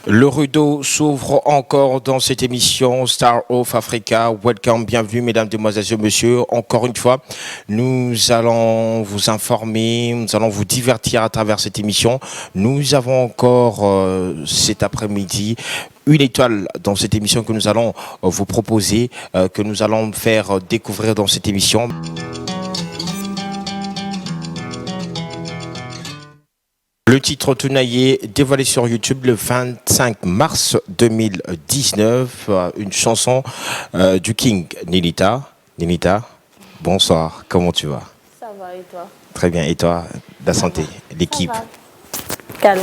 Le rideau s'ouvre encore dans cette émission Star of Africa. Welcome, bienvenue mesdames, demoiselles et messieurs. Encore une fois, nous allons vous informer, nous allons vous divertir à travers cette émission. Nous avons encore cet après-midi une étoile dans cette émission que nous allons vous proposer, que nous allons faire découvrir dans cette émission. Le titre Tounaillé, dévoilé sur YouTube le 25 mars 2019, une chanson du King Nilita. Nilita, bonsoir, comment tu vas? Ça va et toi? Très bien, et toi? La santé, l'équipe? Calme.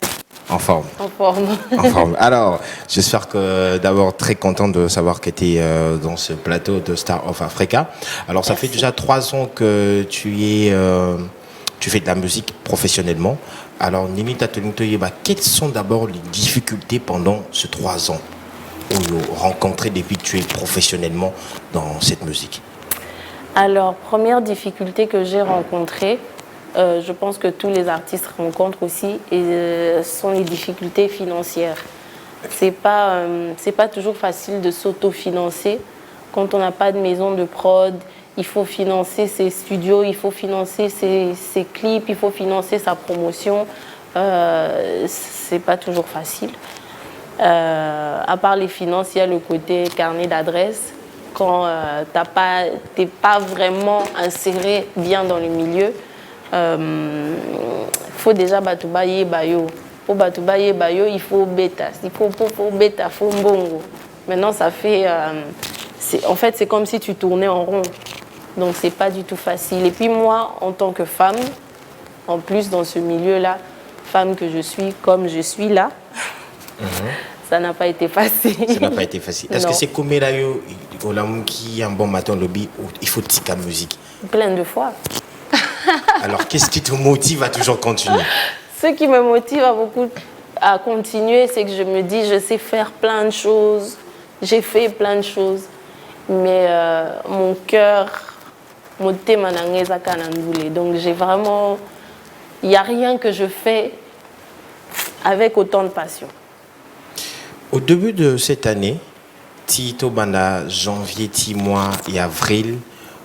En forme. En forme. En forme. Alors, j'espère que d'abord très content de savoir que tu es dans ce plateau de Star of Africa. Alors, ça fait déjà 3 ans que tu fais de la musique professionnellement. Alors, Nilita Tolintoyeba, quelles sont d'abord les difficultés pendant ces 3 ans rencontrées depuis que tu es professionnellement dans cette musique? Alors, première difficulté que j'ai rencontrée, je pense que tous les artistes rencontrent aussi, sont les difficultés financières. C'est pas toujours facile de s'autofinancer quand on n'a pas de maison de prod. Il faut financer ses studios, il faut financer ses clips, il faut financer sa promotion. C'est pas toujours facile. À part les finances, il y a le côté carnet d'adresse. Quand t'es pas vraiment inséré bien dans le milieu, faut déjà batubaye bayo. Pour batubaye bayo, il faut bêta. Il faut bêta, faut mbongo. Maintenant, ça fait... en fait, c'est comme si tu tournais en rond. Donc, c'est pas du tout facile. Et puis moi, en tant que femme, en plus dans ce milieu-là, femme que je suis, comme je suis là, ça n'a pas été facile. Ça n'a pas été facile. Est-ce que c'est comme là, qui un bon matin lobby, il faut tika musique? Plein de fois. Alors, qu'est-ce qui te motive à toujours continuer? Ce qui me motive à continuer, c'est que je me dis, je sais faire plein de choses. J'ai fait plein de choses. Mais mon cœur, mon thème donc j'ai vraiment... Il n'y a rien que je fais avec autant de passion. Au début de cette année, Tito Banda, janvier, 10 mois et avril,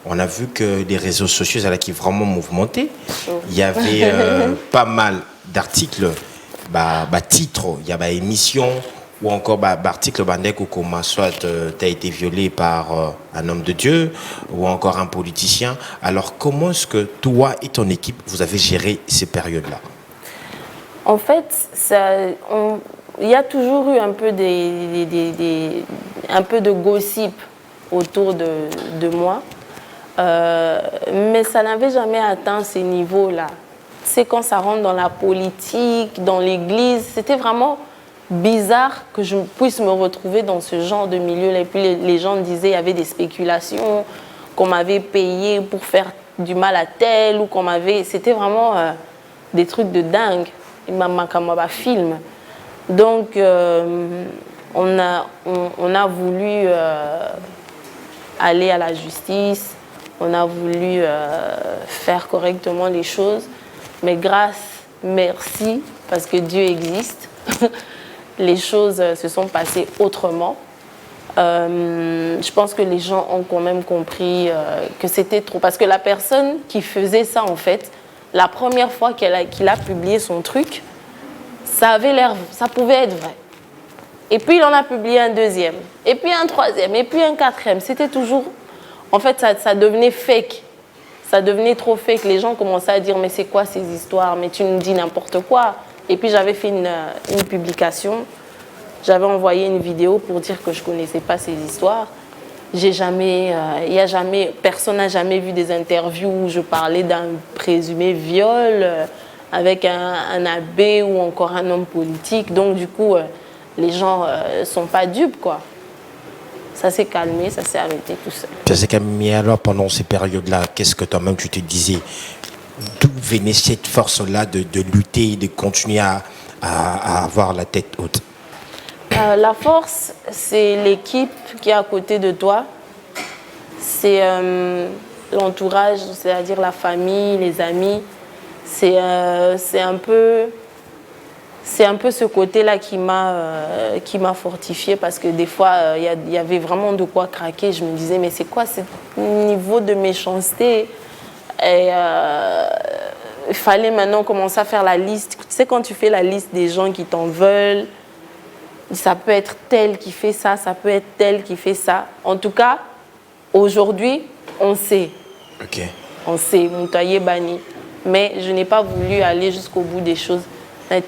on a vu que les réseaux sociaux qui vraiment mouvementés. Il y avait pas mal d'articles, titres, il y avait émissions ou encore articles comme soit tu as été violé par un homme de Dieu ou encore un politicien. Alors comment est-ce que toi et ton équipe vous avez géré ces périodes-là? En fait, il y a toujours eu un peu de gossip autour de moi, mais ça n'avait jamais atteint ces niveaux-là. C'est quand ça rentre dans la politique, dans l'église, c'était vraiment bizarre que je puisse me retrouver dans ce genre de milieu-là. Et puis les gens me disaient qu'il y avait des spéculations, qu'on m'avait payé pour faire du mal à tel, ou qu'on m'avait... C'était vraiment des trucs de dingue. Il m'a un film. Donc, on a voulu aller à la justice, on a voulu faire correctement les choses. Mais merci, parce que Dieu existe, les choses se sont passées autrement. Je pense que les gens ont quand même compris que c'était trop. Parce que la personne qui faisait ça, en fait, la première fois qu'il a publié son truc, ça pouvait être vrai. Et puis il en a publié un deuxième, et puis un troisième, et puis un quatrième. C'était toujours... En fait, ça devenait fake. Ça devenait trop fake. Les gens commençaient à dire, mais c'est quoi ces histoires? Mais tu nous dis n'importe quoi. Et puis j'avais fait une publication. J'avais envoyé une vidéo pour dire que je ne connaissais pas ces histoires. Personne n'a jamais vu des interviews où je parlais d'un présumé viol avec un abbé ou encore un homme politique. Donc du coup, les gens ne sont pas dupes, quoi. Ça s'est calmé, ça s'est arrêté tout seul. Ça s'est calmé. Alors pendant ces périodes-là, qu'est-ce que toi-même tu te disais? D'où venait cette force-là de lutter, de continuer à avoir la tête haute? La force, c'est l'équipe qui est à côté de toi. C'est l'entourage, c'est-à-dire la famille, les amis. C'est un peu c'est un peu ce côté-là qui m'a fortifiée parce que des fois, il y avait vraiment de quoi craquer. Je me disais, mais c'est quoi ce niveau de méchanceté? Et il fallait maintenant commencer à faire la liste. Tu sais, quand tu fais la liste des gens qui t'en veulent, ça peut être tel qui fait ça, ça peut être tel qui fait ça. En tout cas, aujourd'hui, on sait. Ok. On sait, Moutaye Bani. Mais je n'ai pas voulu aller jusqu'au bout des choses. Mais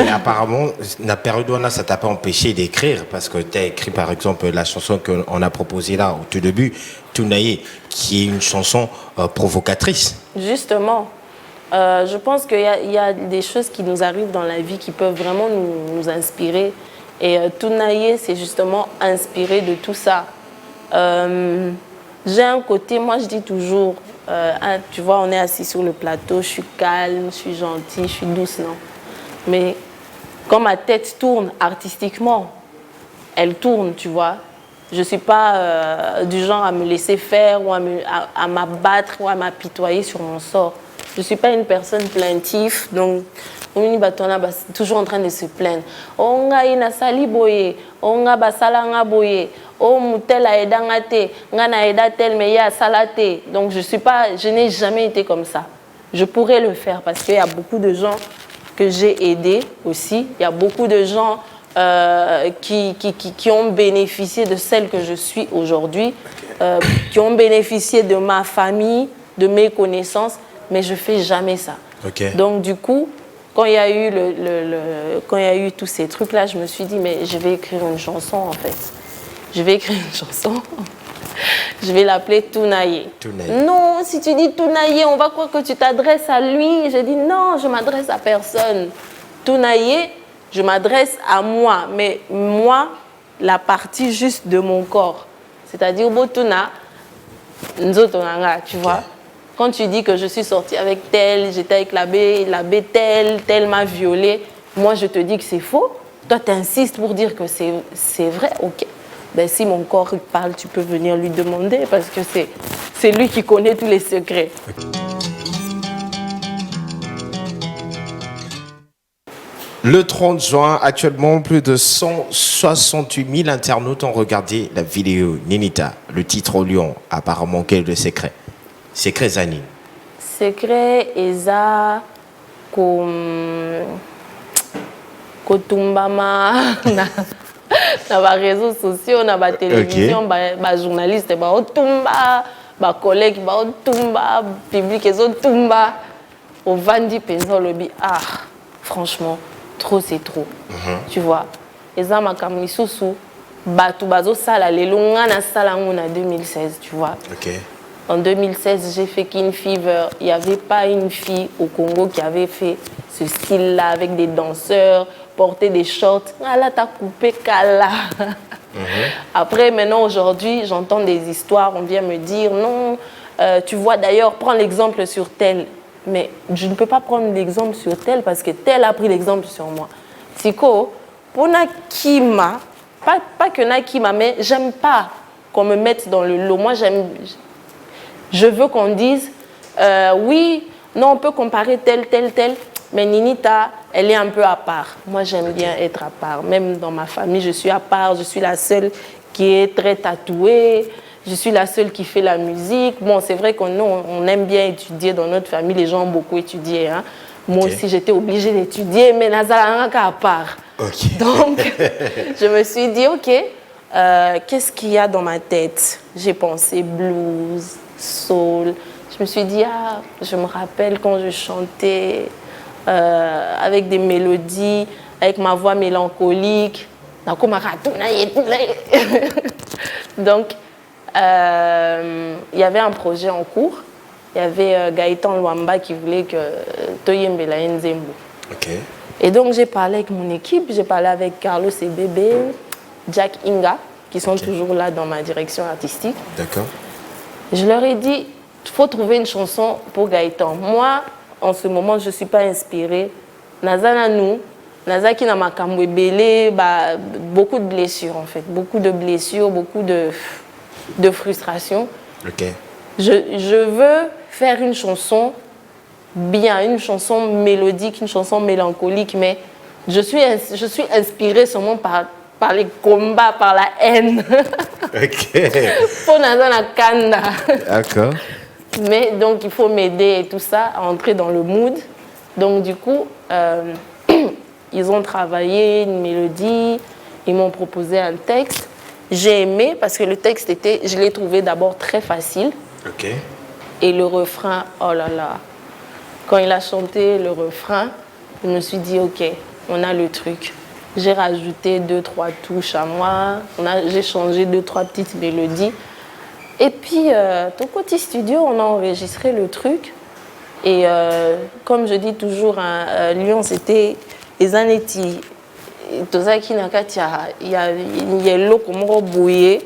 apparemment, la période où ça t'a pas empêché d'écrire, parce que tu as écrit par exemple la chanson qu'on a proposée là au tout début, Tunaye, qui est une chanson provocatrice. Justement, je pense qu'il y a des choses qui nous arrivent dans la vie qui peuvent vraiment nous inspirer. Et Tunaye, c'est justement inspiré de tout ça. J'ai un côté, moi je dis toujours, tu vois, on est assis sur le plateau, je suis calme, je suis gentille, je suis douce, non. Mais quand ma tête tourne artistiquement, elle tourne, tu vois. Je ne suis pas du genre à me laisser faire ou à m'abattre ou à m'apitoyer sur mon sort. Je ne suis pas une personne plaintive, donc on est toujours en train de se plaindre. On a une sali boye, on a basala nga boye, oh mutel a edangate, nga na edatel mais ya salate. Donc je n'ai jamais été comme ça. Je pourrais le faire parce qu'il y a beaucoup de gens que j'ai aidés aussi. Il y a beaucoup de gens qui ont bénéficié de celle que je suis aujourd'hui, qui ont bénéficié de ma famille, de mes connaissances, mais je ne fais jamais ça. Okay. Donc du coup, quand il y a eu tous ces trucs-là, je me suis dit, mais je vais écrire une chanson en fait. Je vais écrire une chanson. Je vais l'appeler Tunaye. Non, si tu dis Tunaye, on va croire que tu t'adresses à lui. J'ai dit non, je m'adresse à personne. Tunaye, je m'adresse à moi, mais moi, la partie juste de mon corps. C'est-à-dire, Botuna, Nzotonanga, tu vois. Quand tu dis que je suis sortie avec tel, j'étais avec l'abbé tel m'a violée, moi je te dis que c'est faux. Toi, tu insistes pour dire que c'est vrai, ok. Ben, si mon corps parle, tu peux venir lui demander parce que c'est lui qui connaît tous les secrets. Le 30 juin, actuellement, plus de 168 000 internautes ont regardé la vidéo Ninita, le titre au lion. Apparemment, quel est le secret? Secret Zani. Secret eza kotumbama na ba réseaux sociaux, na ba télévision, ba journaliste, ba otumba, ba collègue, ba otumba, public ezo tumba, au vandi penza lobby. Ah, franchement, trop c'est trop. Tu vois. Eza makamni susu batu bazo sala lelo ngana sala ngona 2016, tu vois. OK. En 2016, j'ai fait Kin Fever. Il n'y avait pas une fille au Congo qui avait fait ce style-là avec des danseurs, porter des shorts. Ah là, t'as coupé Kala. Après, maintenant, aujourd'hui, j'entends des histoires. On vient me dire, non, tu vois, d'ailleurs, prends l'exemple sur tel. Mais je ne peux pas prendre l'exemple sur tel parce que tel a pris l'exemple sur moi. Siko, pour Nakima, pas que Nakima, mais j'aime pas qu'on me mette dans le lot. Moi, je veux qu'on dise, oui, non, on peut comparer tel, mais Ninita, elle est un peu à part. Moi, j'aime bien être à part. Même dans ma famille, je suis à part. Je suis la seule qui est très tatouée. Je suis la seule qui fait la musique. Bon, c'est vrai qu'on on aime bien étudier dans notre famille. Les gens ont beaucoup étudié. Hein. Moi aussi, j'étais obligée d'étudier, mais Nazaranga à part. Donc, je me suis dit, OK, qu'est-ce qu'il y a dans ma tête? J'ai pensé blues, soul. Je me suis dit, ah, je me rappelle quand je chantais avec des mélodies, avec ma voix mélancolique. Donc, il y avait un projet en cours. Il y avait Gaëtan Luamba qui voulait que Toyembela Nzembo. Et donc, j'ai parlé avec mon équipe, j'ai parlé avec Carlos et Bébé, Jack Inga, qui sont toujours là dans ma direction artistique. D'accord. Je leur ai dit, il faut trouver une chanson pour Gaëtan. Moi, en ce moment, je ne suis pas inspirée. Nazana nous, Nazaki na makambo belé, beaucoup de blessures en fait. Beaucoup de blessures, beaucoup de frustration. OK. Je veux faire une chanson bien, une chanson mélodique, une chanson mélancolique, mais je suis inspirée seulement par les combats, par la haine. Ok. Pour la kanda. D'accord. Mais donc, il faut m'aider et tout ça à entrer dans le mood. Donc, du coup, ils ont travaillé une mélodie, ils m'ont proposé un texte. J'ai aimé parce que le texte je l'ai trouvé d'abord très facile. Ok. Et le refrain, oh là là. Quand il a chanté le refrain, je me suis dit, ok, on a le truc. J'ai rajouté 2-3 touches à moi. J'ai changé 2-3 petites mélodies. Et puis, au côté studio, on a enregistré le truc. Et comme je dis toujours, Lyon, c'était les années qui il y a l'eau comme bouillé.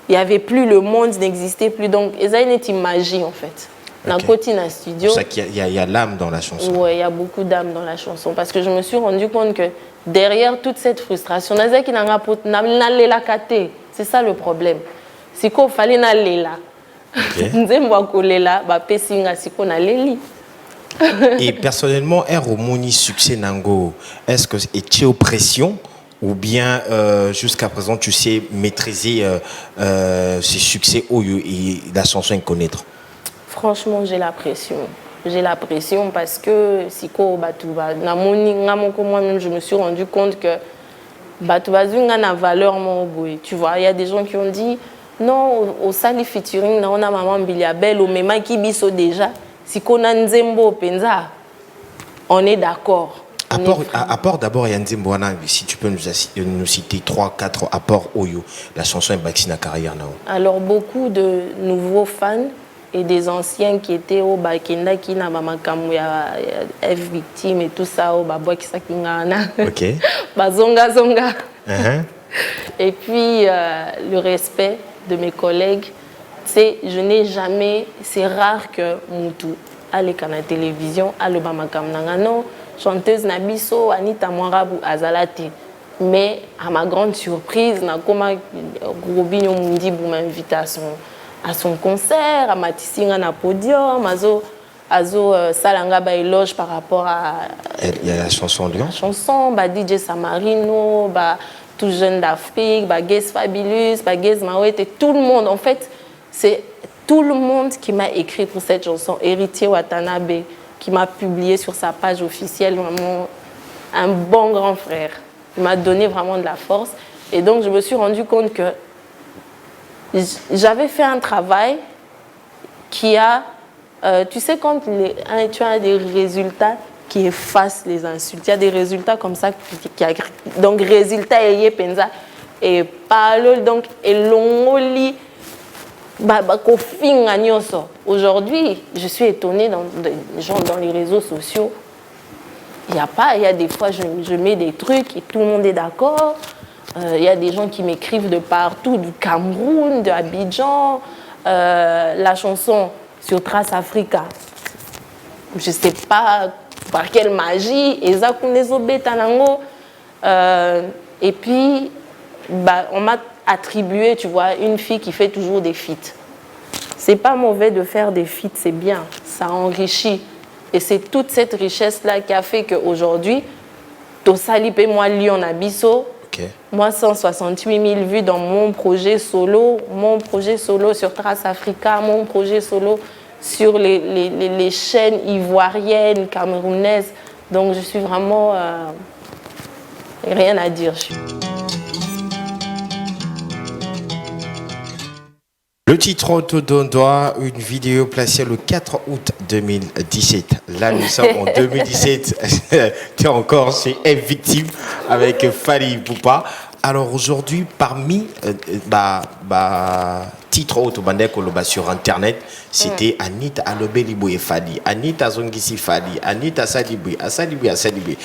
Il n'y avait plus, le monde n'existait plus. Donc, les années qui magie en fait. Dans le côté d'un studio. C'est ça qu'il y a l'âme dans la chanson. Oui, il y a beaucoup d'âme dans la chanson. Parce que je me suis rendu compte que derrière toute cette frustration, c'est ça le problème. C'est qu'il fallait aller là. Et personnellement, un romoni succès nango, est-ce que es-tu aux pression ou bien jusqu'à présent tu sais maîtriser ces succès et la chanson et connaître? Franchement, j'ai la pression. J'ai la pression parce que moi-même, je me suis rendu compte que la valeur, tu vois, il y a des gens qui ont dit non, au sali featuring, on a maman Biliabel, au même qui biso déjà, si qu'on a Nzembo Penza, on est d'accord. Apport d'abord, Nzembo, si tu peux nous citer 3-4 apports Oyo, la chanson est bâtie na carrière. Alors, beaucoup de nouveaux fans et des anciens qui étaient au Bakenda, qui n'a maman F victime et tout ça, au Babois qui s'akingana. Ok. Zonga. Et puis, le respect de mes collègues, c'est rare que Moutou allait à la télévision, à l'Obama Kamnangano, chanteuse Nabiso, Anita Mwarabu, Azalate. Mais à ma grande surprise, Nakoma Grobinho Mundi m'invite à son concert, à Matissinga na podium, Salanga ba éloge par rapport à. Il y a la chanson Lyon. La chanson, DJ Samarino, Tout Jeune d'Afrique, Guess Fabulous, Guess Mawet, et tout le monde. En fait, c'est tout le monde qui m'a écrit pour cette chanson. Héritier Watanabe, qui m'a publié sur sa page officielle, vraiment un bon grand frère. Il m'a donné vraiment de la force. Et donc, je me suis rendu compte que j'avais fait un travail qui a... tu sais, quand tu as des résultats qui effacent les insultes, il y a des résultats comme ça. Donc, résultat, penza et parole, donc, et l'ongoli, aujourd'hui, je suis étonnée dans les réseaux sociaux. Il y a des fois, je mets des trucs et tout le monde est d'accord. Il y a des gens qui m'écrivent de partout, du Cameroun, de Abidjan. La chanson sur Trace Africa, je ne sais pas par quelle magie, et puis on m'a attribué, tu vois, une fille qui fait toujours des feats. C'est pas mauvais de faire des feats, c'est bien, ça enrichit. Et c'est toute cette richesse-là qui a fait qu'aujourd'hui, Tosalipe moi Lyon Abisso, moi 168 000 vues dans mon projet solo sur Trace Africa, mon projet solo sur les chaînes ivoiriennes, camerounaises. Donc je suis vraiment... rien à dire. Le titre te donne droit, une vidéo placée le 4 août 2017. Là, nous sommes en 2017. Tu es encore chez F Victime avec Fally Ipupa. Alors aujourd'hui, parmi titre auto sur internet, c'était Anita Alobelibou et Fally, Anita Zongisi Fally, Anita Sadibé, Asadibé.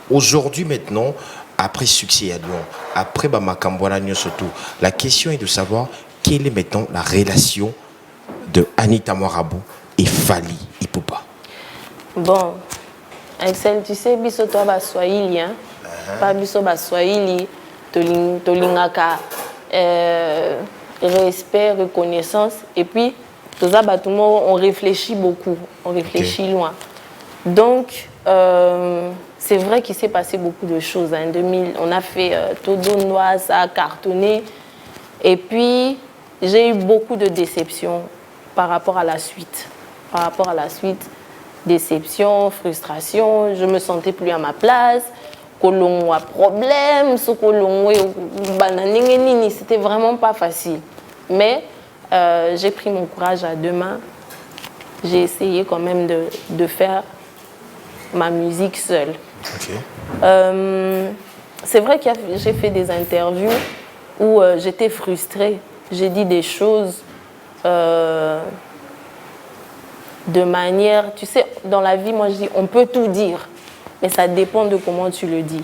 Aujourd'hui maintenant, après succès à Lyon, après Makambola surtout, la question est de savoir quelle est maintenant la relation de Anita Mwarabu et Fally Ipupa. Bon, Axel, tu sais, biso toi ba Swahili, hein? Pas biso ba Swahili, tolingaka respect, reconnaissance, et puis on réfléchit beaucoup, on réfléchit loin. Donc, c'est vrai qu'il s'est passé beaucoup de choses. En 2000, on a fait Todo Noir, ça a cartonné. Et puis, j'ai eu beaucoup de déceptions par rapport à la suite. Par rapport à la suite, déception, frustration, je me sentais plus à ma place. Kolon a problème, c'était vraiment pas facile. Mais j'ai pris mon courage à deux mains. J'ai essayé quand même de faire ma musique seule. C'est vrai que j'ai fait des interviews où j'étais frustrée. J'ai dit des choses de manière... Tu sais, dans la vie, moi je dis, on peut tout dire, mais ça dépend de comment tu le dis.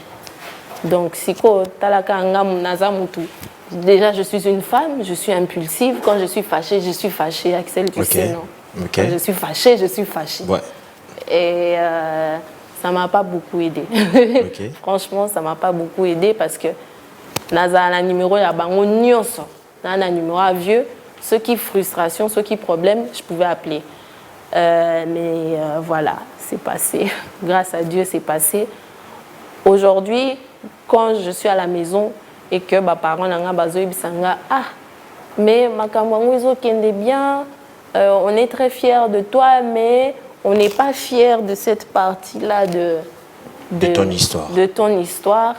Donc, siko talaka ngam nazamutu. Déjà, je suis une femme, je suis impulsive. Quand je suis fâchée, Axel, tu sais, non? Quand je suis fâchée. Ouais. Et ça ne m'a pas beaucoup aidé. Franchement, ça ne m'a pas beaucoup aidé parce que naza na numéro ya bango nyonso, na numéro vieux, ceux qui frustration, ceux qui problème, je pouvais appeler. Mais voilà, c'est passé. Grâce à Dieu, c'est passé. Aujourd'hui, quand je suis à la maison et que mes parents n'ont pas besoin mais makamwango kende bien, on est très fiers de toi, mais on n'est pas fiers de cette partie-là de ton histoire. De ton histoire.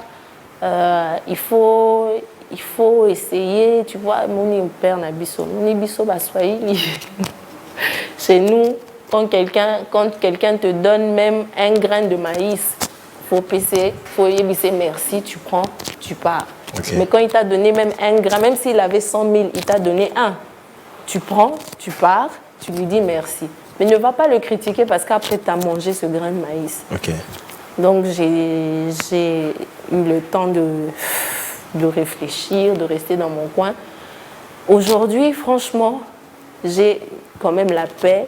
Il faut essayer, tu vois, mon père Nabiso, mon biso baswahili. Chez nous, quand quelqu'un te donne même un grain de maïs, faut peser, faut dire merci, tu prends, tu pars. Mais quand il t'a donné même un grain, même s'il avait 100 000, il t'a donné un. Tu prends, tu pars, tu lui dis merci. Mais ne va pas le critiquer parce qu'après tu as mangé ce grain de maïs. Donc j'ai eu le temps de réfléchir, de rester dans mon coin. Aujourd'hui, franchement, j'ai quand même la paix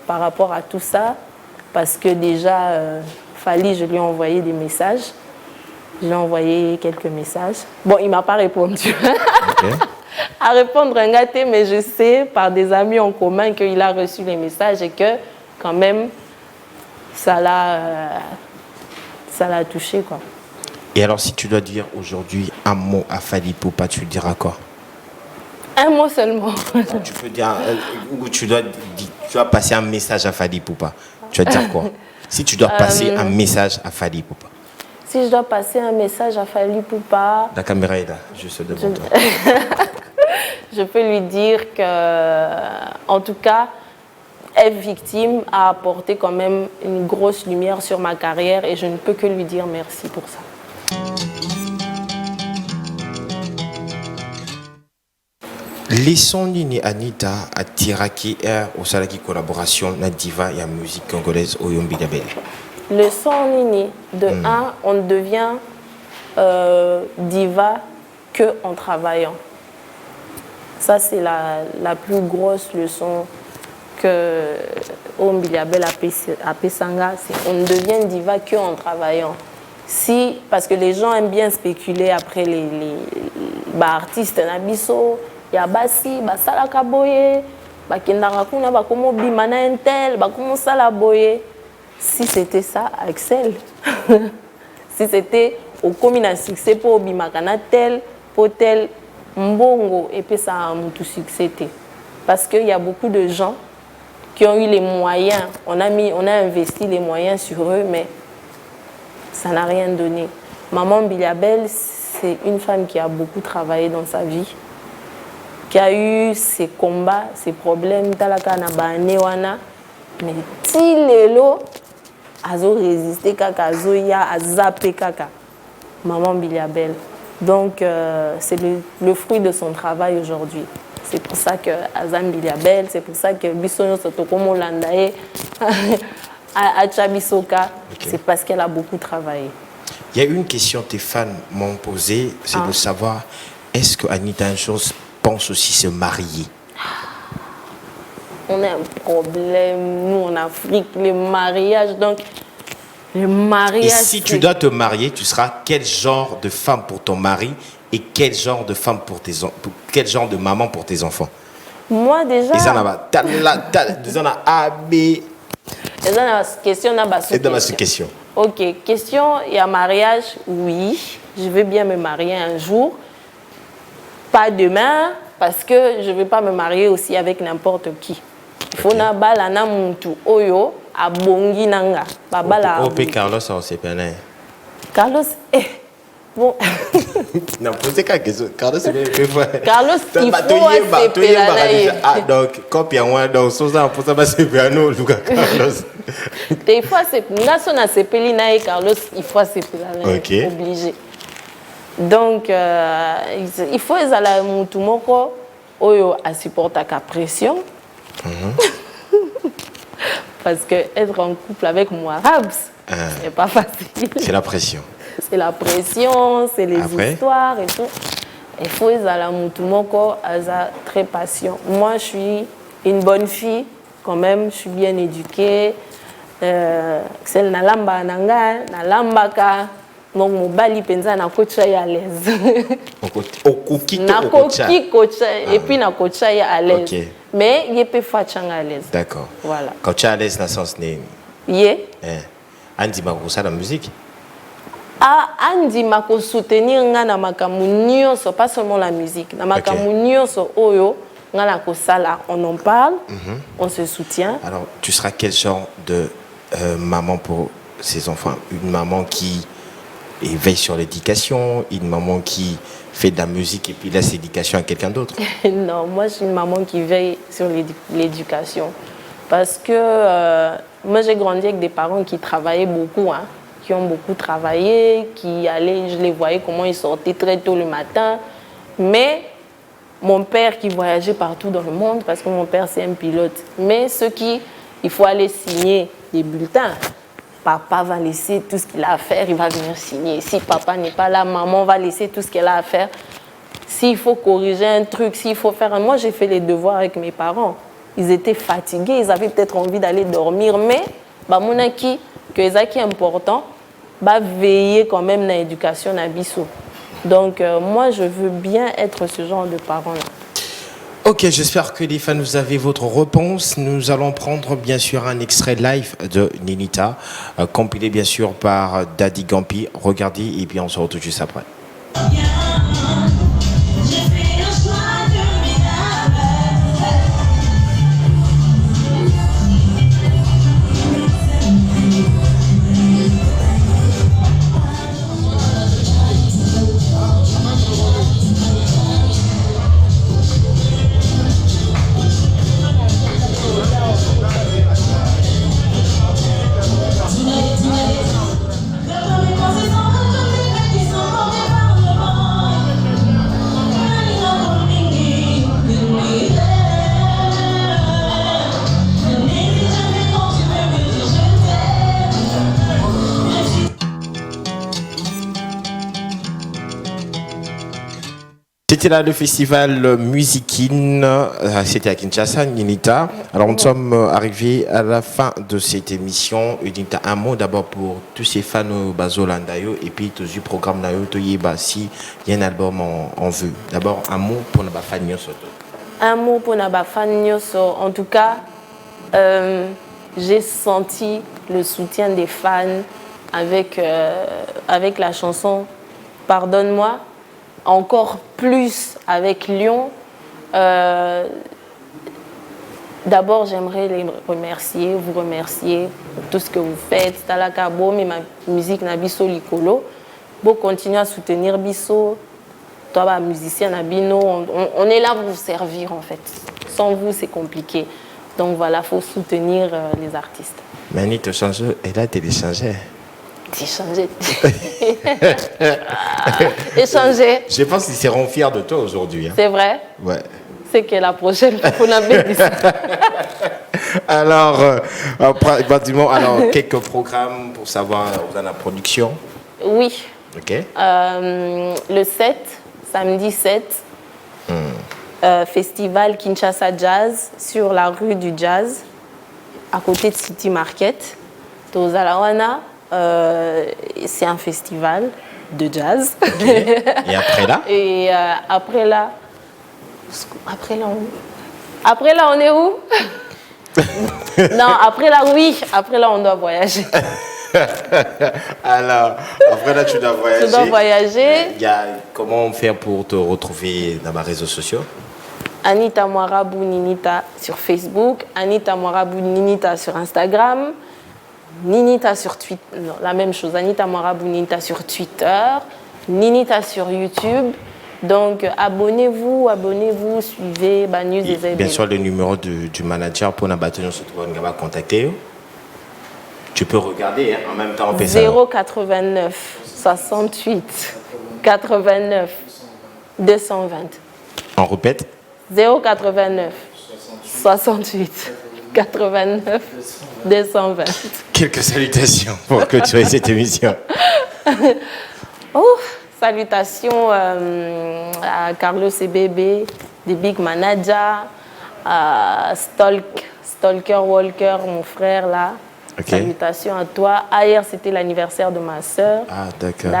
par rapport à tout ça parce que déjà, Fally, je lui ai envoyé des messages. J'ai envoyé quelques messages. Bon, il ne m'a pas répondu. À répondre un gâté, mais je sais par des amis en commun qu'il a reçu les messages et que quand même, ça l'a touché, quoi. Et alors, si tu dois dire aujourd'hui un mot à Fally Ipupa, tu le diras quoi? Un mot seulement. Tu peux dire, ou tu dois passer un message à Fally Ipupa. Tu vas dire quoi? Si tu dois passer un message à Fally Ipupa. Si je dois passer un message à Fally Ipupa... La caméra est là, juste devant toi. Je peux lui dire que, en tout cas, être victime a apporté quand même une grosse lumière sur ma carrière et je ne peux que lui dire merci pour ça. Laissons Nini Anita à Tiraki Air au Salaki collaboration na diva et la musique congolaise Oyombi Gabel. Le son Nini, de un, on ne devient diva que en travaillant. Ça, c'est la plus grosse leçon que Oyombi Gabel a Pesanga. On ne devient diva que en travaillant. Si, parce que les gens aiment bien spéculer après les artistes Nabiso. Il y a Bassi, Basala Kaboye, Bakendara Kuna, Bakomo Bimana Intel, Bakomo Salaboye. Si c'était ça, Axel, si c'était au commun un succès pour Bimakana tel, pour tel, Mbongo, et puis ça a tout succès. Parce qu'il y a beaucoup de gens qui ont eu les moyens, on a investi les moyens sur eux, mais ça n'a rien donné. Maman Biliabel, c'est une femme qui a beaucoup travaillé dans sa vie, qui a eu ses combats, ses problèmes, talaka na banewana, mais tilelo azo résisté kaka, azo ya azapé kaka. Maman Biliabel. Donc c'est le fruit de son travail aujourd'hui. C'est pour ça que Azam Biliabel, c'est pour ça que Bissono Sotokomo Landae à Chabisoka, c'est parce qu'elle a beaucoup travaillé. Il y a une question que tes fans m'ont posée, c'est de savoir, est-ce que Anita Inchos pense aussi se marier? On a un problème, nous en Afrique, les mariages, donc le mariage... Et si tu dois te marier, tu seras quel genre de femme pour ton mari et quel genre de femme quel genre de maman pour tes enfants? Moi déjà. Ils en ont A, B. Ils ont une question, Et sous question. Ok, question, il y a mariage, oui. Je veux bien me marier un jour. Pas demain, parce que je ne vais pas me marier aussi avec n'importe qui. Il faut na bala na muntu oyo abongi nanga. Babala. Ope Carlos on s'est peine. Carlos, bon. Non, posez qu'à question. Carlos c'est bien fait voir. Carlos, il faut se Ah donc quand il y a un donc ça pour ça c'est bien nous Lucas Carlos. Des fois c'est ngaso na sepeli na Carlos, il faut se pelana. OK. Obligé. Donc il faut ezala mutu moko oyo a supporter la pression. Parce que être en couple avec moi arabe, c'est pas facile. C'est la pression. C'est la pression, c'est les histoires et tout. Il faut que les très patient. Moi, je suis une bonne fille, quand même, je suis bien éduquée. Celle na lamba nanga, na lamba ka. Donc, mon bali penza na kocha ya à l'aise. Na kocha et puis na kocha ya à l'aise. Okay. Mais il peut faire à l'aise. D'accord. Voilà. Quand tu es à l'aise dans le sens né. Yeah. Andy Maroussa la musique. Ah, Andy mako soutenir nga na makamu nyonso, pas seulement la musique. Na makamu nyonso oyo nga na ko sala, on en parle, on se soutient. Alors, tu seras quel genre de maman pour ses enfants? Une maman qui veille sur l'éducation, une maman qui fait de la musique et puis laisse l'éducation à quelqu'un d'autre? Non, moi je suis une maman qui veille sur l'éducation. Parce que moi j'ai grandi avec des parents qui travaillaient beaucoup, hein, qui ont beaucoup travaillé, qui allaient, je les voyais comment ils sortaient très tôt le matin. Mais mon père qui voyageait partout dans le monde, parce que mon père c'est un pilote. Mais ceux qui, il faut aller signer des bulletins. Papa va laisser tout ce qu'il a à faire, il va venir signer. Si papa n'est pas là, maman va laisser tout ce qu'elle a à faire. S'il faut corriger un truc, s'il faut faire un... Moi, j'ai fait les devoirs avec mes parents. Ils étaient fatigués, ils avaient peut-être envie d'aller dormir, mais bamonaki, que c'est important, va veiller quand même à l'éducation à Bissau. Donc, moi, je veux bien être ce genre de parent-là. Ok, j'espère que les fans, vous avez votre réponse. Nous allons prendre bien sûr un extrait live de Ninita, compilé bien sûr par Daddy Gampi. Regardez et puis on se retrouve juste après. C'était là le festival Musikin, c'était à Kinshasa, Ninita. Alors nous sommes arrivés à la fin de cette émission. Ninita, un mot d'abord pour tous ces fans Bazolandayo et puis tous les programmes Nayo, si il y a un album en vue. D'abord un mot pour nos fans. Un mot pour nos fans. En tout cas, j'ai senti le soutien des fans avec la chanson Pardonne-moi. Encore plus avec Lyon. D'abord, j'aimerais les remercier, vous remercier pour tout ce que vous faites. Talaka mais ma musique na biso likolo. Bon, continuez à soutenir Bisso. Toi, musicien Nabino, on est là pour vous servir en fait. Sans vous, c'est compliqué. Donc voilà, il faut soutenir les artistes. Mani te change et là, tu es changé. C'est changé. Échanger. Je pense qu'ils seront fiers de toi aujourd'hui. Hein. C'est vrai? Ouais. C'est que la prochaine fois, on a Alors, alors, quelques programmes pour savoir dans la production. Oui. Ok. Le 7, samedi 7, festival Kinshasa Jazz sur la rue du Jazz, à côté de City Market. Tozalawana. C'est un festival de jazz. Okay. Et après là? Et après là, Après là, on est où? Non, après là, oui. Après là, on doit voyager. Alors, après là, tu dois voyager. Tu dois voyager. Comment faire pour te retrouver dans mes réseaux sociaux? Anita Moirabou Ninita sur Facebook, Anita Moirabou Ninita sur Instagram, Ninita sur Twitter, non, la même chose, Anita Moirabou Ninita sur Twitter, Ninita sur YouTube. Donc abonnez-vous, suivez News et bien sûr le numéro du manager pour la bataille, on va contacter. Tu peux regarder en même temps. 089 68 89 220. On répète. 089 68 89 220. Quelques salutations pour clôturer cette émission. Salutations à Carlos et Bébé, des Big Manager, à Stalker Walker, mon frère là. Okay. Salutations à toi. Hier, c'était l'anniversaire de ma soeur. Ah, d'accord.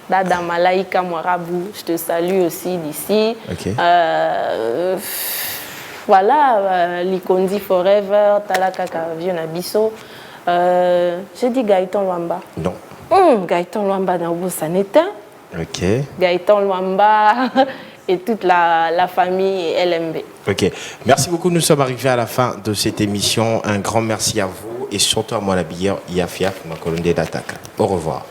Dada Malaika Moirabou, je te salue aussi d'ici. Okay. Voilà, Likondi Forever, Talakaka Vionabiso. J'ai dit Gaëtan Luamba. Non. Gaëtan Luamba dans Boussaneta. Ok. Gaëtan Luamba et toute la famille LMB. Ok. Merci beaucoup. Nous sommes arrivés à la fin de cette émission. Un grand merci à vous et surtout à moi, la bière Yafiaf, ma colonne d'attaque. Au revoir.